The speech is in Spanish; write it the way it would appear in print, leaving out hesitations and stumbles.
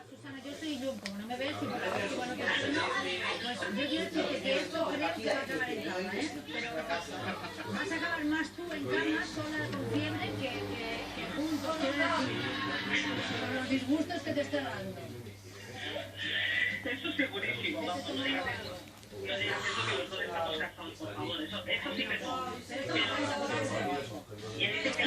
Susana, yo soy Lum, como no me ves, y por la pues yo quiero decirte que esto creo que va a acabar en cama, ¿eh? Pero vas a acabar más tú en cama, sola con fiebre, que juntos, quiero decir, con los disgustos que te esté dando. Eso segurísimo, vamos, yo digo que los dos estamos casados, por favor, eso sí que no. Y él dice que